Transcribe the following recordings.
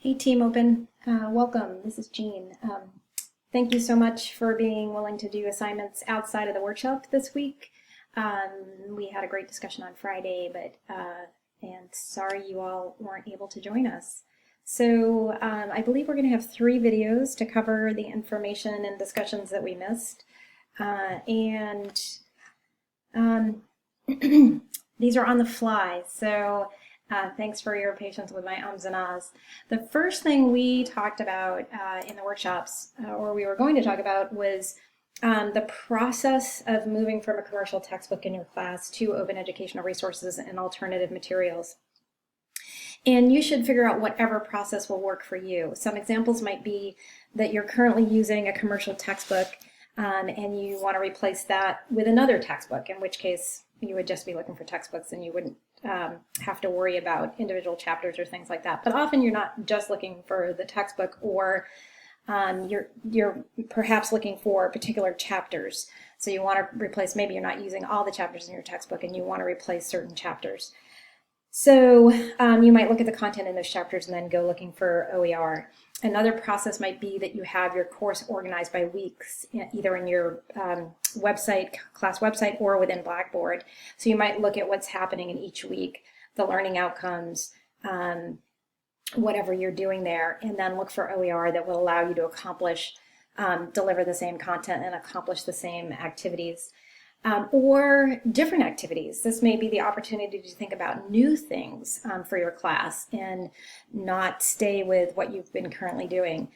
Hey Team Open, welcome. This is Jean. Thank you so much for being willing to do assignments outside of the workshop this week. We had a great discussion on Friday, and sorry you all weren't able to join us. So I believe we're going to have 3 videos to cover the information and discussions that we missed. These are on the fly, so thanks for your patience with my ums and ahs. The first thing we talked about in the workshops, or we were going to talk about, was the process of moving from a commercial textbook in your class to open educational resources and alternative materials. And you should figure out whatever process will work for you. Some examples might be that you're currently using a commercial textbook and you want to replace that with another textbook, in which case you would just be looking for textbooks and you wouldn't have to worry about individual chapters or things like that. But often you're not just looking for the textbook, or you're perhaps looking for particular chapters. So you want to replace, maybe you're not using all the chapters in your textbook and you want to replace certain chapters. So you might look at the content in those chapters and then go looking for OER. Another process might be that you have your course organized by weeks, either in your class website, or within Blackboard. So you might look at what's happening in each week, the learning outcomes, whatever you're doing there, and then look for OER that will allow you to accomplish, deliver the same content and accomplish the same activities. Or different activities. This may be the opportunity to think about new things for your class and not stay with what you've been currently doing.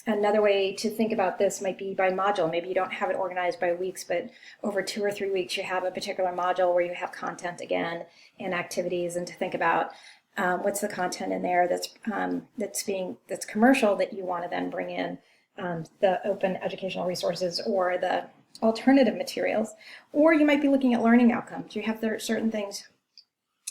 Another way to think about this might be by module. Maybe you don't have it organized by weeks, but over 2 or 3 weeks you have a particular module where you have content again and activities, and to think about what's the content in there that's commercial that you want to then bring in the open educational resources or the alternative materials. Or you might be looking at learning outcomes. You have certain things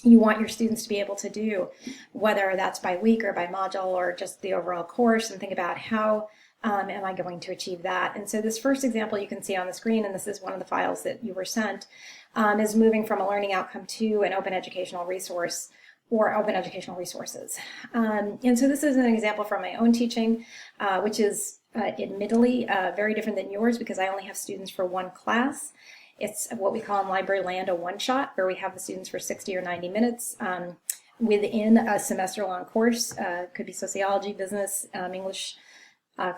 you want your students to be able to do, whether that's by week or by module or just the overall course, and think about how am I going to achieve that. And so this first example you can see on the screen, and this is one of the files that you were sent, is moving from a learning outcome to an open educational resource or open educational resources. And so this is an example from my own teaching, which is admittedly very different than yours because I only have students for one class. It's what we call in library land a one-shot, where we have the students for 60 or 90 minutes within a semester-long course. Could be sociology, business, English,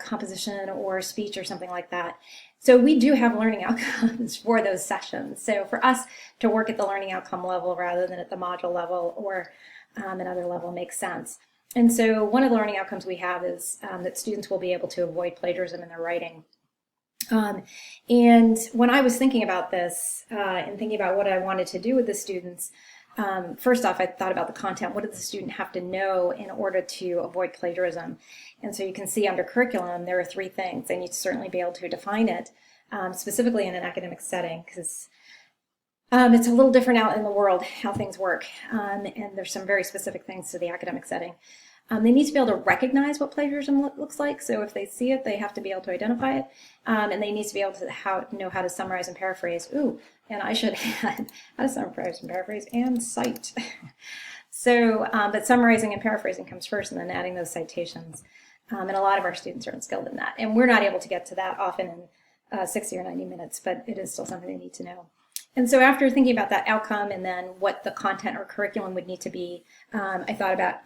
composition, or speech, or something like that. So we do have learning outcomes for those sessions. So for us to work at the learning outcome level rather than at the module level or another level makes sense. And so one of the learning outcomes we have is that students will be able to avoid plagiarism in their writing. And when I was thinking about this and thinking about what I wanted to do with the students, first off, I thought about the content. What does the student have to know in order to avoid plagiarism? And so you can see under curriculum, there are 3 things. They need to certainly be able to define it, specifically in an academic setting, because it's a little different out in the world how things work, and there's some very specific things to the academic setting. They need to be able to recognize what plagiarism looks like, so if they see it, they have to be able to identify it, and they need to be able to know how to summarize and paraphrase. Ooh, and I should add how to summarize and paraphrase and cite. So, but summarizing and paraphrasing comes first, and then adding those citations. And a lot of our students are unskilled in that, and we're not able to get to that often in 60 or 90 minutes, but it is still something they need to know. And so after thinking about that outcome and then what the content or curriculum would need to be, I thought about,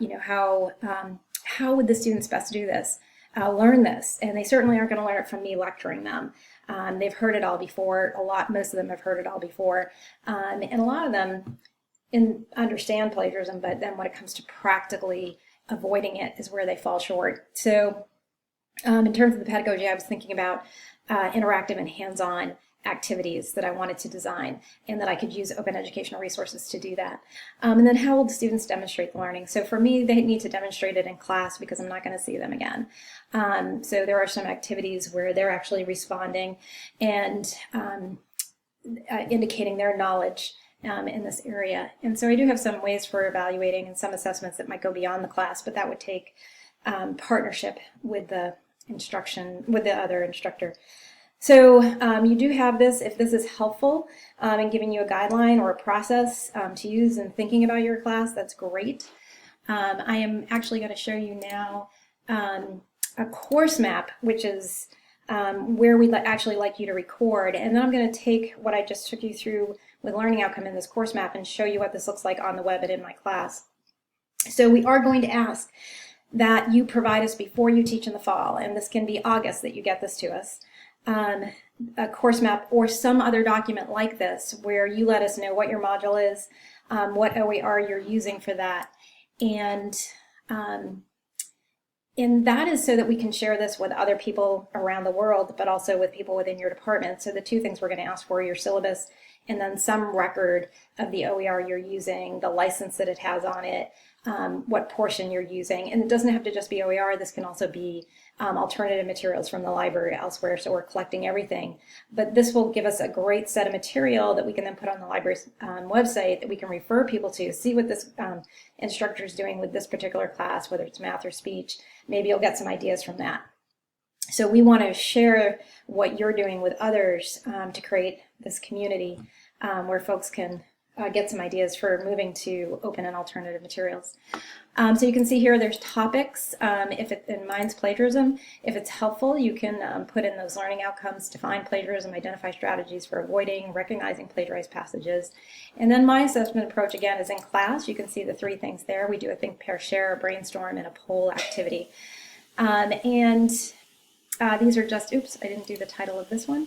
how would the students best do this, learn this? And they certainly aren't going to learn it from me lecturing them. They've heard it all before. Most of them have heard it all before. And a lot of them understand plagiarism, but then when it comes to practically avoiding it is where they fall short. So in terms of the pedagogy, I was thinking about interactive and hands-on activities that I wanted to design, and that I could use open educational resources to do that. And then how will the students demonstrate the learning? So for me, they need to demonstrate it in class because I'm not going to see them again. So there are some activities where they're actually responding and indicating their knowledge in this area. And so I do have some ways for evaluating and some assessments that might go beyond the class, but that would take partnership with the other instructor. So you do have this. If this is helpful in giving you a guideline or a process to use in thinking about your class, that's great. I am actually going to show you now a course map, which is where we'd actually like you to record. And then I'm going to take what I just took you through with learning outcome in this course map and show you what this looks like on the web and in my class. So we are going to ask that you provide us before you teach in the fall, and this can be August that you get this to us, a course map or some other document like this where you let us know what your module is, what OER you're using for that, and that is so that we can share this with other people around the world, but also with people within your department. So the two things we're going to ask for are your syllabus and then some record of the OER you're using, the license that it has on it, what portion you're using. And it doesn't have to just be OER. This can also be alternative materials from the library elsewhere. So we're collecting everything. But this will give us a great set of material that we can then put on the library's website that we can refer people to, see what this instructor is doing with this particular class, whether it's math or speech. Maybe you'll get some ideas from that. So we want to share what you're doing with others to create this community where folks can get some ideas for moving to open and alternative materials. So you can see here there's topics. And mine's plagiarism. If it's helpful, you can put in those learning outcomes, define plagiarism, identify strategies for avoiding, recognizing plagiarized passages. And then my assessment approach, again, is in class. You can see the three things there. We do a think, pair, share, a brainstorm, and a poll activity. These are just, oops, I didn't do the title of this one.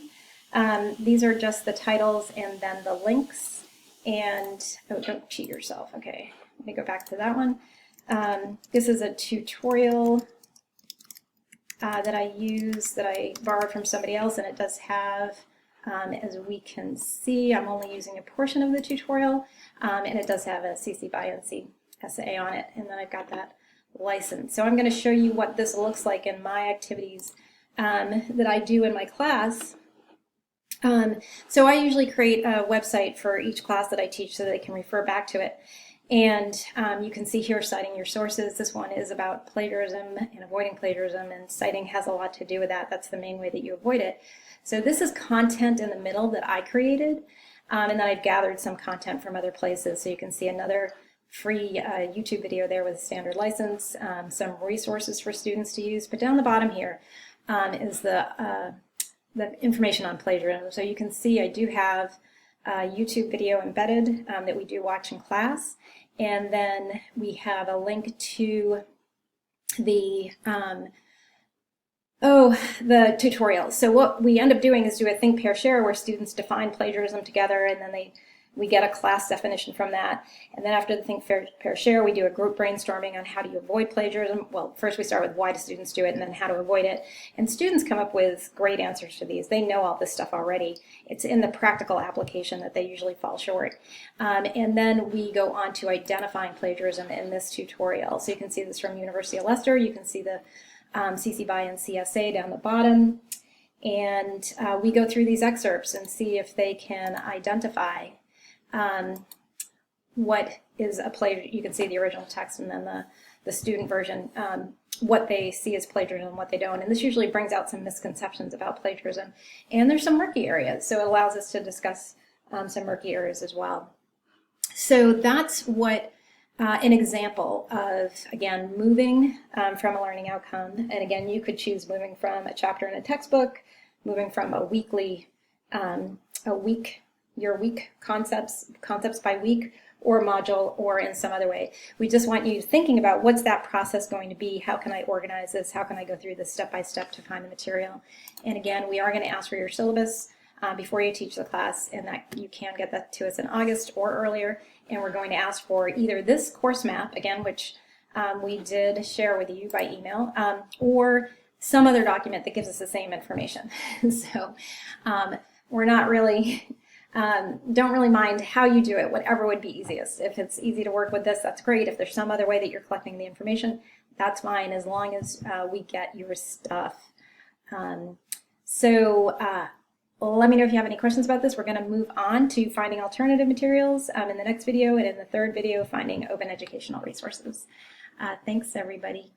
These are just the titles and then the links. And, oh, don't cheat yourself. Okay, let me go back to that one. This is a tutorial that I use, that I borrowed from somebody else, and it does have, as we can see, I'm only using a portion of the tutorial, and it does have a CC by NC essay on it, and then I've got that license. So I'm going to show you what this looks like in my activities that I do in my class. So I usually create a website for each class that I teach so that they can refer back to it. And you can see here citing your sources. This one is about plagiarism and avoiding plagiarism, and citing has a lot to do with that. That's the main way that you avoid it. So this is content in the middle that I created, and then I've gathered some content from other places. So you can see another free YouTube video there with a standard license, some resources for students to use. But down the bottom here is the information on plagiarism. So you can see I do have a YouTube video embedded that we do watch in class, and then we have a link to the the tutorial. So what we end up doing is do a think, pair, share, where students define plagiarism together, and then we get a class definition from that. And then after the think, pair, share, we do a group brainstorming on how do you avoid plagiarism. Well, first we start with why do students do it, and then how to avoid it. And students come up with great answers to these. They know all this stuff already. It's in the practical application that they usually fall short. And then we go on to identifying plagiarism in this tutorial. So you can see this from University of Leicester. You can see the CC BY and CSA down the bottom. And we go through these excerpts and see if they can identify what is a plagiarism. You can see the original text and then the student version, what they see as plagiarism and what they don't. And this usually brings out some misconceptions about plagiarism. And there's some murky areas, so it allows us to discuss some murky areas as well. So that's what an example of, again, moving from a learning outcome. And again, you could choose moving from a chapter in a textbook, moving from a weekly, your week concepts by week or module, or in some other way. We just want you thinking about what's that process going to be, how can I organize this, how can I go through this step by step to find the material. And again, we are going to ask for your syllabus before you teach the class, and that you can get that to us in August or earlier. And we're going to ask for either this course map, again, which we did share with you by email, or some other document that gives us the same information. So we're not really, don't really mind how you do it, whatever would be easiest. If it's easy to work with this, that's great. If there's some other way that you're collecting the information, that's fine, as long as we get your stuff. Let me know if you have any questions about this. We're going to move on to finding alternative materials in the next video, and in the third video, finding open educational resources. Thanks, everybody.